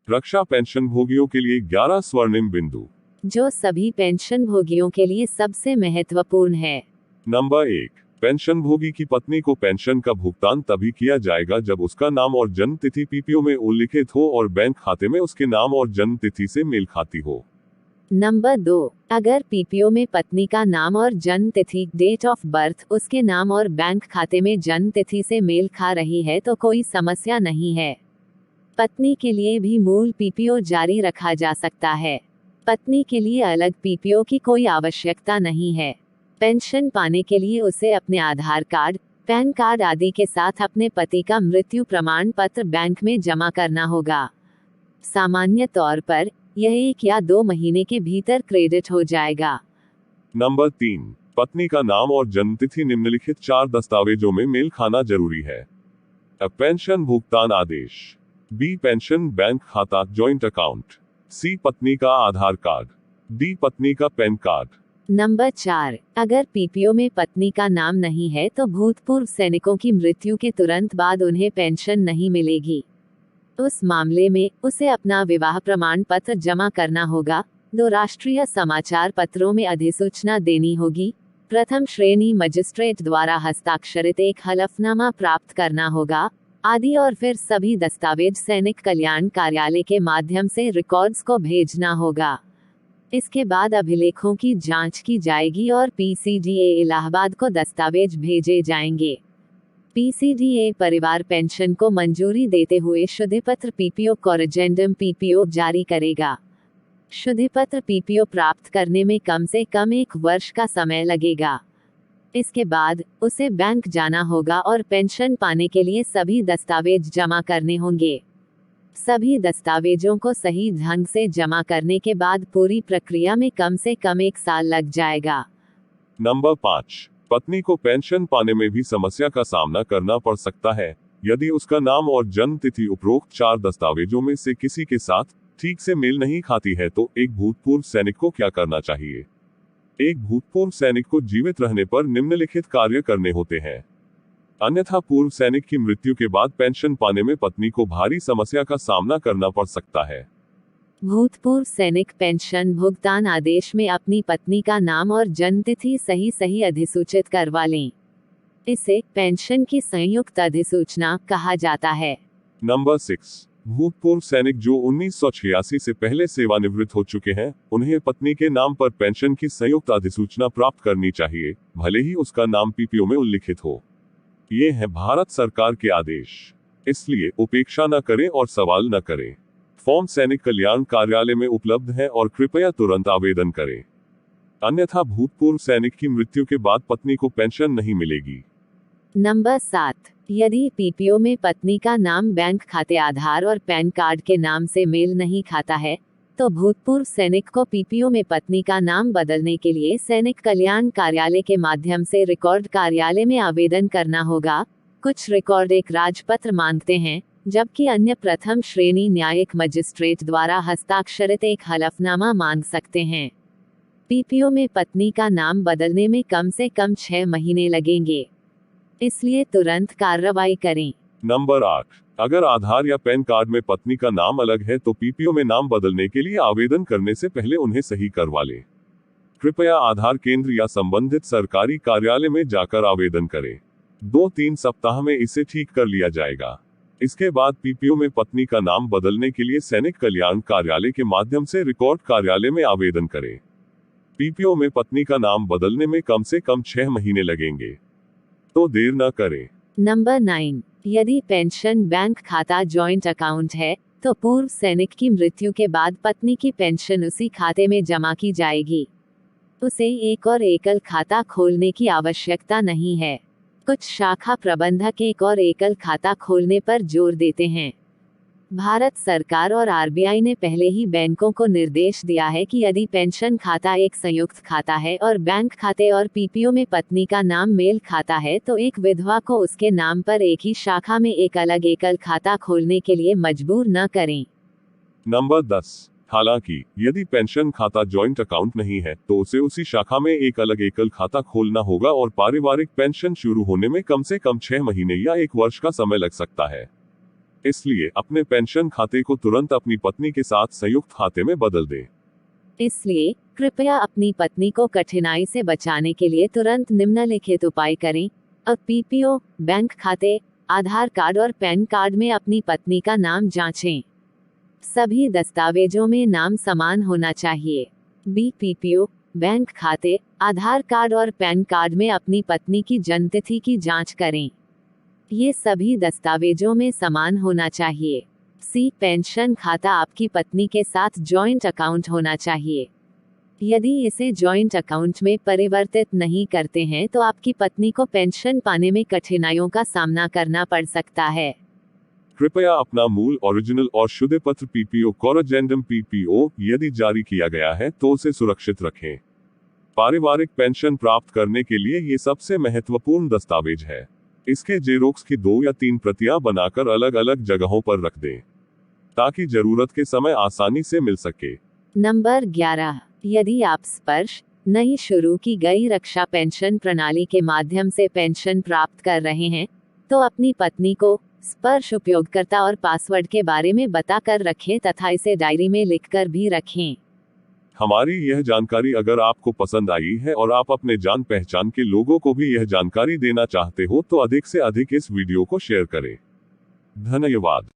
रक्षा pension भोगियों के लिए 11 स्वर्णिम बिंदु, जो सभी पेंशन भोगियों के लिए सबसे महत्वपूर्ण है। नंबर 1, पेंशन भोगी की पत्नी को पेंशन का भुगतान तभी किया जाएगा जब उसका नाम और जन्म तिथि पीपीओ में उल्लिखित हो और बैंक खाते में उसके नाम और जन्म तिथि से मेल खाती हो। नंबर 2, अगर पीपीओ में पत्नी का नाम और जन्म तिथि डेट ऑफ बर्थ उसके नाम और बैंक खाते में जन्म तिथि से मेल खा रही है तो कोई समस्या नहीं है। पत्नी के लिए भी मूल पीपीओ जारी रखा जा सकता है। पत्नी के लिए अलग पीपीओ की कोई आवश्यकता नहीं है। पेंशन पाने के लिए उसे अपने आधार कार्ड, पैन कार्ड आदि के साथ अपने पति का मृत्यु प्रमाण पत्र बैंक में जमा करना होगा। सामान्य तौर पर यह 1 या 2 महीने के भीतर क्रेडिट हो जाएगा। नंबर 3, पत्नी का नाम और जन्मतिथि निम्नलिखित 4 दस्तावेजों में मेल खाना जरूरी है। अ पेंशन भुगतान आदेश, बी पेंशन बैंक खाता जॉइंट अकाउंट, सी पत्नी का आधार कार्ड, डी पत्नी का पैन कार्ड। नंबर 4, अगर पीपीओ में पत्नी का नाम नहीं है तो भूतपूर्व सैनिकों की मृत्यु के तुरंत बाद उन्हें पेंशन नहीं मिलेगी। उस मामले में उसे अपना विवाह प्रमाण पत्र जमा करना होगा, 2 राष्ट्रीय समाचार पत्रों में अधिसूचना देनी होगी, प्रथम श्रेणी मजिस्ट्रेट द्वारा हस्ताक्षरित एक हलफनामा प्राप्त करना होगा आदि, और फिर सभी दस्तावेज सैनिक कल्याण कार्यालय के माध्यम से रिकॉर्ड्स को भेजना होगा। इसके बाद अभिलेखों की जांच की जाएगी और पीसीडीए इलाहाबाद को दस्तावेज भेजे जाएंगे। पीसीडीए परिवार पेंशन को मंजूरी देते हुए शुद्धिपत्र पीपीओ कोरेजेंडम पीपीओ जारी करेगा। शुद्धिपत्र पीपीओ प्राप्त करने में कम से कम 1 वर्ष का समय लगेगा। इसके बाद उसे बैंक जाना होगा और पेंशन पाने के लिए सभी दस्तावेज जमा करने होंगे। सभी दस्तावेजों को सही ढंग से जमा करने के बाद पूरी प्रक्रिया में कम से कम 1 साल लग जाएगा। नंबर 5, पत्नी को पेंशन पाने में भी समस्या का सामना करना पड़ सकता है यदि उसका नाम और जन्म तिथि उपरोक्त 4 दस्तावेजों में से किसी के साथ ठीक से मेल नहीं खाती है तो एक भूतपूर्व सैनिक को क्या करना चाहिए। एक भूतपूर्व सैनिक को जीवित रहने पर निम्नलिखित कार्य करने होते हैं। अन्यथा पूर्व सैनिक की मृत्यु के बाद पेंशन पाने में पत्नी को भारी समस्या का सामना करना पड़ सकता है। भूतपूर्व सैनिक पेंशन भुगतान आदेश में अपनी पत्नी का नाम और जन्मतिथि सही अधिसूचित करवा लें। इसे पेंशन की संयुक्त अधिसूचना कहा जाता है। नंबर 6, भूतपूर्व सैनिक जो 1986 से पहले सेवानिवृत्त हो चुके हैं, उन्हें पत्नी के नाम पर पेंशन की संयुक्त अधिसूचना प्राप्त करनी चाहिए, भले ही उसका नाम पीपीओ में उल्लिखित हो। ये है भारत सरकार के आदेश, इसलिए उपेक्षा न करें और सवाल न करें। फॉर्म सैनिक कल्याण कार्यालय में उपलब्ध है और कृपया तुरंत आवेदन करें, अन्यथा भूतपूर्व सैनिक की मृत्यु के बाद पत्नी को पेंशन नहीं मिलेगी। नंबर 7, यदि पीपीओ में पत्नी का नाम बैंक खाते आधार और पैन कार्ड के नाम से मेल नहीं खाता है तो भूतपूर्व सैनिक को पीपीओ में पत्नी का नाम बदलने के लिए सैनिक कल्याण कार्यालय के माध्यम से रिकॉर्ड कार्यालय में आवेदन करना होगा। कुछ रिकॉर्ड एक राजपत्र मांगते हैं, जबकि अन्य प्रथम श्रेणी न्यायिक मजिस्ट्रेट द्वारा हस्ताक्षरित एक हलफनामा मांग सकते हैं। पीपीओ में पत्नी का नाम बदलने में कम से कम 6 महीने लगेंगे, इसलिए तुरंत कार्रवाई करें। नंबर 8, अगर आधार या पैन कार्ड में पत्नी का नाम अलग है तो पीपीओ में नाम बदलने के लिए आवेदन करने से पहले उन्हें सही करवा लें। कृपया आधार केंद्र या संबंधित सरकारी कार्यालय में जाकर आवेदन करें। 2-3 सप्ताह में इसे ठीक कर लिया जाएगा। इसके बाद पीपीओ में पत्नी का नाम बदलने के लिए सैनिक कल्याण कार्यालय के माध्यम से रिकॉर्ड कार्यालय में आवेदन करें। पीपीओ में पत्नी का नाम बदलने में कम से कम 6 महीने लगेंगे, तो देर न करें। नंबर 9, यदि पेंशन बैंक खाता जॉइंट अकाउंट है तो पूर्व सैनिक की मृत्यु के बाद पत्नी की पेंशन उसी खाते में जमा की जाएगी। उसे एक और एकल खाता खोलने की आवश्यकता नहीं है। कुछ शाखा प्रबंधक एक और एकल खाता खोलने पर जोर देते हैं। भारत सरकार और आरबीआई ने पहले ही बैंकों को निर्देश दिया है कि यदि पेंशन खाता एक संयुक्त खाता है और बैंक खाते और पीपीओ में पत्नी का नाम मेल खाता है तो एक विधवा को उसके नाम पर एक ही शाखा में एक अलग एकल खाता खोलने के लिए मजबूर न करें। नंबर 10, हालांकि यदि पेंशन खाता जॉइंट अकाउंट नहीं है तो उसे उसी शाखा में एक अलग एकल खाता खोलना होगा और पारिवारिक पेंशन शुरू होने में कम से कम 6 महीने या 1 वर्ष का समय लग सकता है। इसलिए अपने पेंशन खाते को तुरंत अपनी पत्नी के साथ संयुक्त खाते में बदल दें। इसलिए कृपया अपनी पत्नी को कठिनाई से बचाने के लिए तुरंत निम्नलिखित उपाय करें। अब पीपीओ, बैंक खाते, आधार कार्ड और पैन कार्ड में अपनी पत्नी का नाम जांचें। सभी दस्तावेजों में नाम समान होना चाहिए। बी पीपीओ, बैंक खाते, आधार कार्ड और पैन कार्ड में अपनी पत्नी की जन्मतिथि की जांच करें। ये सभी दस्तावेजों में समान होना चाहिए। सी पेंशन खाता आपकी पत्नी के साथ जॉइंट अकाउंट होना चाहिए। यदि इसे जॉइंट अकाउंट में परिवर्तित नहीं करते हैं तो आपकी पत्नी को पेंशन पाने में कठिनाइयों का सामना करना पड़ सकता है। कृपया अपना मूल ओरिजिनल और शुद्ध पत्र पीपीओ कोरेजेंडम पीपीओ यदि जारी किया गया है तो उसे सुरक्षित रखें। पारिवारिक पेंशन प्राप्त करने के लिए ये सबसे महत्वपूर्ण दस्तावेज है। इसके जेरोक्स की 2 या 3 प्रतियां बनाकर अलग अलग जगहों पर रख दें ताकि जरूरत के समय आसानी से मिल सके। नंबर 11, यदि आप स्पर्श नई शुरू की गई रक्षा पेंशन प्रणाली के माध्यम से पेंशन प्राप्त कर रहे हैं तो अपनी पत्नी को स्पर्श उपयोगकर्ता और पासवर्ड के बारे में बताकर रखें तथा इसे डायरी में लिखकर भी रखें। हमारी यह जानकारी अगर आपको पसंद आई है और आप अपने जान पहचान के लोगों को भी यह जानकारी देना चाहते हो तो अधिक से अधिक इस वीडियो को शेयर करें। धन्यवाद।